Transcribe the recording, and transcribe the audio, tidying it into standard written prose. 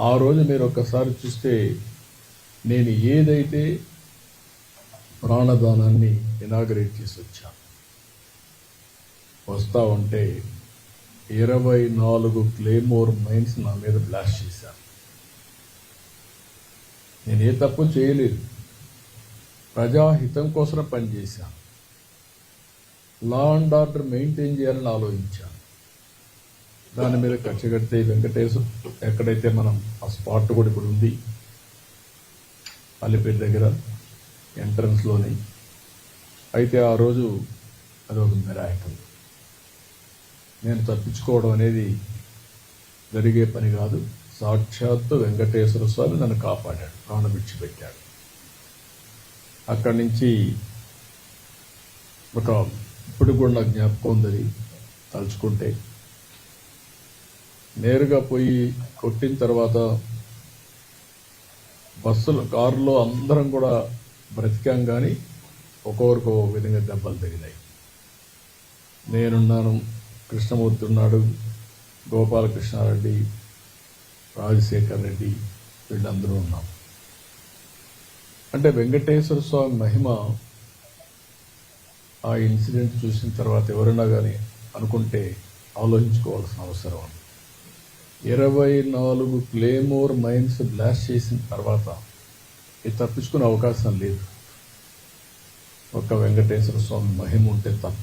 ఆ రోజు మీరు ఒక్కసారి చూస్తే నేను ఏదైతే ప్రాణదానాన్ని ఇనాగరేట్ చేసి వచ్చాను, వస్తా ఉంటే 24 క్లేమోర్ మైన్స్ నా మీద బ్లాస్ట్ చేశాను. నేను ఏ తప్పు చేయలేదు, ప్రజాహితం కోసం పనిచేశాను, లా అండ్ ఆర్డర్ మెయింటైన్ చేయాలని ఆలోచించాను. దాని మీద కక్ష కడితే వెంకటేశ్వర ఎక్కడైతే మనం ఆ స్పాట్ కూడా ఇప్పుడు ఉంది, అల్లిపేట దగ్గర ఎంట్రన్స్లోని. అయితే ఆ రోజు అది ఒక మిరాకిల్. నేను తప్పించుకోవడం అనేది జరిగే పని కాదు. సాక్షాత్తు వెంకటేశ్వర స్వామి నన్ను కాపాడాడు, ప్రాణం విడిచిపెట్టాడు. అక్కడి నుంచి ఒక ఇప్పుడు కూడా నాకు జ్ఞాపకం ఉందని తలుచుకుంటే, నేరుగా పోయి కొట్టిన తర్వాత బస్సులు కారులో అందరం కూడా బ్రతికాం, కానీ ఒక్కొక్కరికి ఒక విధంగా దెబ్బలు తగిలాయి. నేనున్నాను, కృష్ణమూర్తి ఉన్నాడు, గోపాలకృష్ణారెడ్డి, రాజశేఖర్ రెడ్డి, వీళ్ళందరూ ఉన్నాం. అంటే వెంకటేశ్వర స్వామి మహిమ ఆ ఇన్సిడెంట్ చూసిన తర్వాత ఎవరైనా కానీ అనుకుంటే ఆలోచించుకోవాల్సిన అవసరం ఉంది. 24 క్లేమోర్ మైన్స్ బ్లాస్ట్ చేసిన తర్వాత ఇది తప్పించుకునే అవకాశం లేదు, ఒక్క వెంకటేశ్వర స్వామి మహిమ ఉంటే తప్ప.